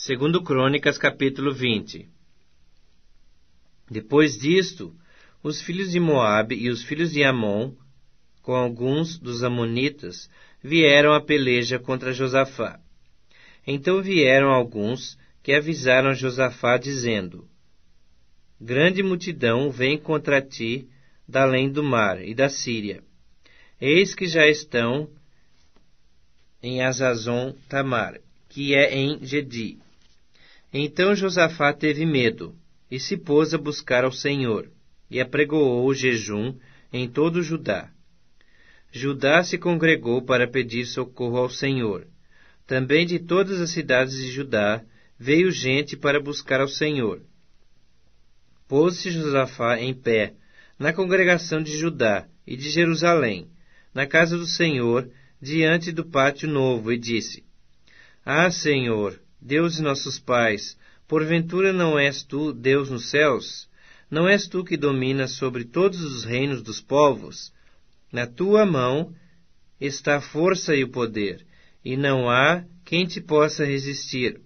Segundo Crônicas, capítulo 20. Depois disto, os filhos de Moabe e os filhos de Amon, com alguns dos amonitas, vieram à peleja contra Josafá. Então vieram alguns que avisaram a Josafá, dizendo: Grande multidão vem contra ti da além do mar e da Síria. Eis que já estão em Hazazon Tamar, que é em Gedi. Então Josafá teve medo, e se pôs a buscar ao Senhor, e apregoou o jejum em todo o Judá. Judá se congregou para pedir socorro ao Senhor. Também de todas as cidades de Judá veio gente para buscar ao Senhor. Pôs-se Josafá em pé, na congregação de Judá e de Jerusalém, na casa do Senhor, diante do pátio novo, e disse: Ah, Senhor, Deus de nossos pais, porventura não és tu Deus nos céus? Não és tu que dominas sobre todos os reinos dos povos? Na tua mão está a força e o poder, e não há quem te possa resistir.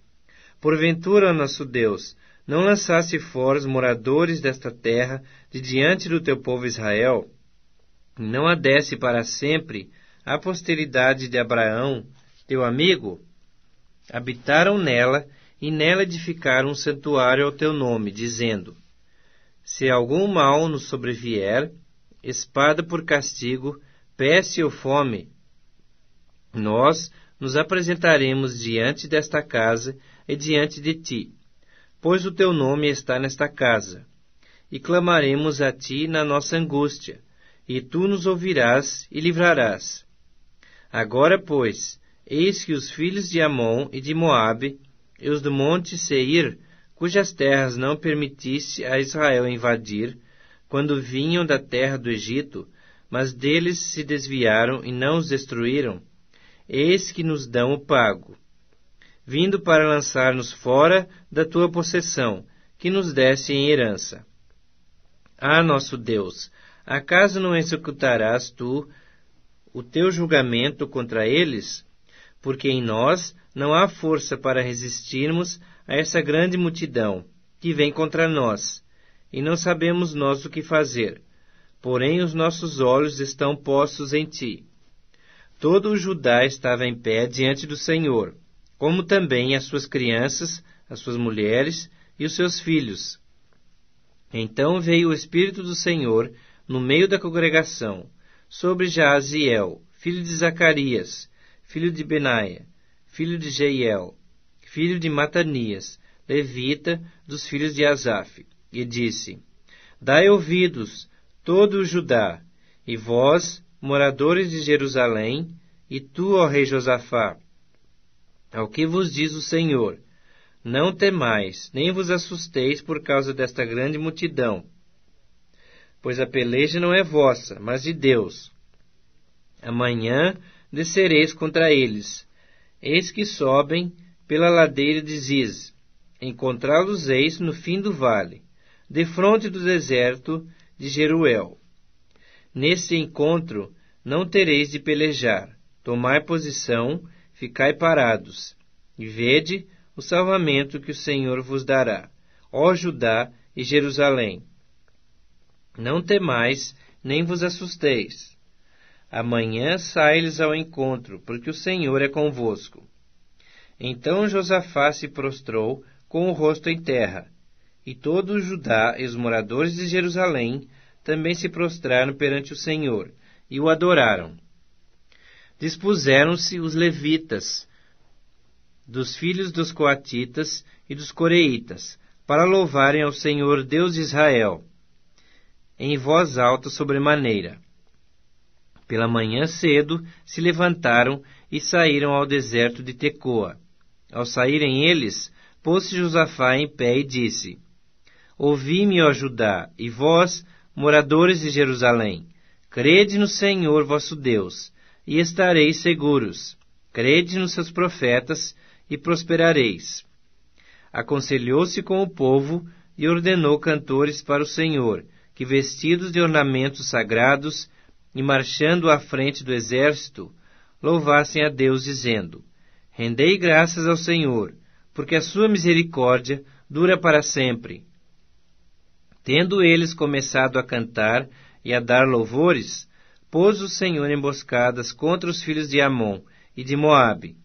Porventura, ó nosso Deus, não lançaste fora os moradores desta terra de diante do teu povo Israel? Não a desse para sempre a posteridade de Abraão, teu amigo? Habitaram nela, e nela edificaram um santuário ao teu nome, dizendo: Se algum mal nos sobrevier, espada por castigo, peste ou fome, nós nos apresentaremos diante desta casa e diante de ti, pois o teu nome está nesta casa, e clamaremos a ti na nossa angústia, e tu nos ouvirás e livrarás. Agora, pois, eis que os filhos de Amon e de Moabe, e os do monte Seir, cujas terras não permitiste a Israel invadir, quando vinham da terra do Egito, mas deles se desviaram e não os destruíram, eis que nos dão o pago, vindo para lançar-nos fora da tua possessão, que nos desse em herança. Ah, nosso Deus, acaso não executarás tu o teu julgamento contra eles? Porque em nós não há força para resistirmos a essa grande multidão que vem contra nós, e não sabemos nós o que fazer. Porém os nossos olhos estão postos em ti. Todo o Judá estava em pé diante do Senhor, como também as suas crianças, as suas mulheres e os seus filhos. Então veio o Espírito do Senhor no meio da congregação, sobre Jaaziel, filho de Zacarias, filho de Benaia, filho de Jeiel, filho de Matanias, levita dos filhos de Asaf, e disse: Dai ouvidos, todo o Judá, e vós, moradores de Jerusalém, e tu, ó rei Josafá, ao que vos diz o Senhor: Não temais, nem vos assusteis por causa desta grande multidão, pois a peleja não é vossa, mas de Deus. Amanhã descereis contra eles. Eis que sobem pela ladeira de Ziz. Encontrá-los-eis no fim do vale, defronte do deserto de Jeruel. Nesse encontro não tereis de pelejar. Tomai posição, ficai parados, e vede o salvamento que o Senhor vos dará, ó Judá e Jerusalém. Não temais, nem vos assusteis. Amanhã sai-lhes ao encontro, porque o Senhor é convosco. Então Josafá se prostrou com o rosto em terra, e todo o Judá e os moradores de Jerusalém também se prostraram perante o Senhor, e o adoraram. Dispuseram-se os levitas, dos filhos dos coatitas e dos coreitas, para louvarem ao Senhor Deus de Israel, em voz alta sobremaneira. Pela manhã cedo se levantaram e saíram ao deserto de Tecoa. Ao saírem eles, pôs-se Josafá em pé e disse: Ouvi-me, ó Judá, e vós, moradores de Jerusalém, crede no Senhor vosso Deus, e estareis seguros. Crede nos seus profetas, e prosperareis. Aconselhou-se com o povo, e ordenou cantores para o Senhor, que vestidos de ornamentos sagrados, e marchando à frente do exército, louvassem a Deus, dizendo: Rendei graças ao Senhor, porque a sua misericórdia dura para sempre. Tendo eles começado a cantar e a dar louvores, pôs o Senhor emboscadas contra os filhos de Amon e de Moabe,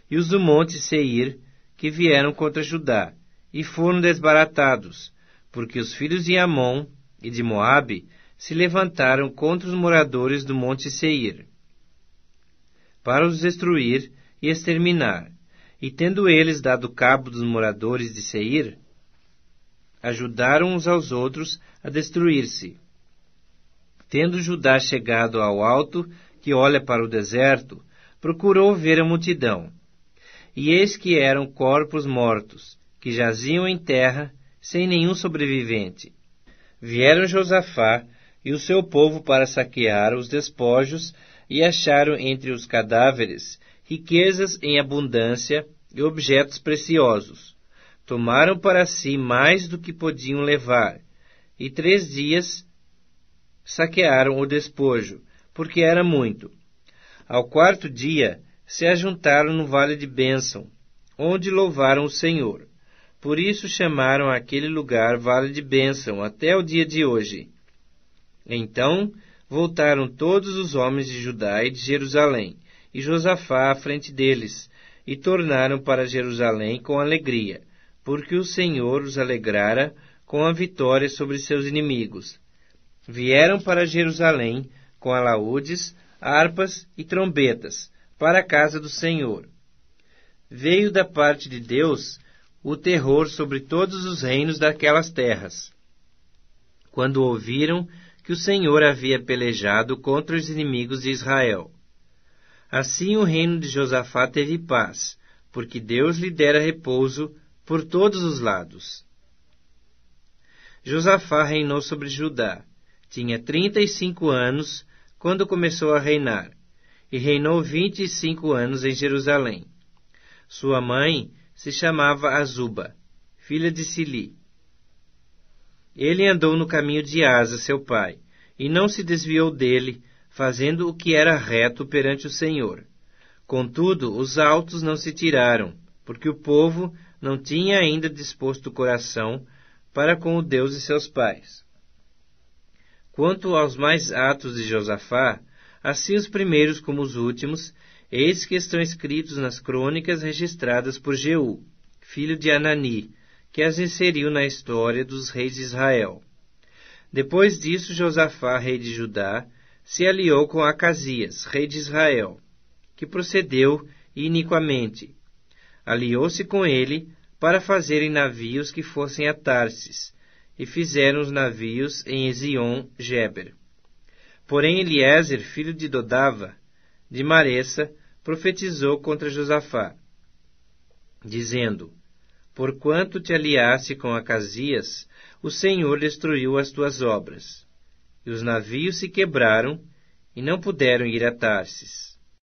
e os do monte Seir, que vieram contra Judá, e foram desbaratados, porque os filhos de Amon e de Moabe se levantaram contra os moradores do monte Seir, para os destruir e exterminar. E tendo eles dado cabo dos moradores de Seir, ajudaram uns aos outros a destruir-se. Tendo Judá chegado ao alto, que olha para o deserto, procurou ver a multidão. E eis que eram corpos mortos, que jaziam em terra, sem nenhum sobrevivente. Vieram Josafá e o seu povo para saquear os despojos, e acharam entre os cadáveres riquezas em abundância e objetos preciosos. Tomaram para si mais do que podiam levar, e 3 dias saquearam o despojo, porque era muito. Ao 4º dia, se ajuntaram no vale de Bênção, onde louvaram o Senhor. Por isso chamaram aquele lugar Vale de Bênção até o dia de hoje. Então voltaram todos os homens de Judá e de Jerusalém, e Josafá à frente deles, e tornaram para Jerusalém com alegria, porque o Senhor os alegrara com a vitória sobre seus inimigos. Vieram para Jerusalém com alaúdes, harpas e trombetas, para a casa do Senhor. Veio da parte de Deus o terror sobre todos os reinos daquelas terras, quando ouviram que o Senhor havia pelejado contra os inimigos de Israel. Assim o reino de Josafá teve paz, porque Deus lhe dera repouso por todos os lados. Josafá reinou sobre Judá. Tinha 35 anos quando começou a reinar, e reinou 25 anos em Jerusalém. Sua mãe se chamava Azuba, filha de Sili. Ele andou no caminho de Asa, seu pai, e não se desviou dele, fazendo o que era reto perante o Senhor. Contudo, os altos não se tiraram, porque o povo não tinha ainda disposto o coração para com o Deus de seus pais. Quanto aos mais atos de Josafá, assim os primeiros como os últimos, eis que estão escritos nas crônicas registradas por Jeú, filho de Anani, que as inseriu na história dos reis de Israel. Depois disso, Josafá, rei de Judá, se aliou com Acasias, rei de Israel, que procedeu iniquamente. Aliou-se com ele para fazerem navios que fossem a Tarsis, e fizeram os navios em Ezion-Geber. Porém Eliezer, filho de Dodava, de Maressa, profetizou contra Josafá, dizendo: Porquanto te aliaste com Acasias, o Senhor destruiu as tuas obras. E os navios se quebraram, e não puderam ir a Tarsis.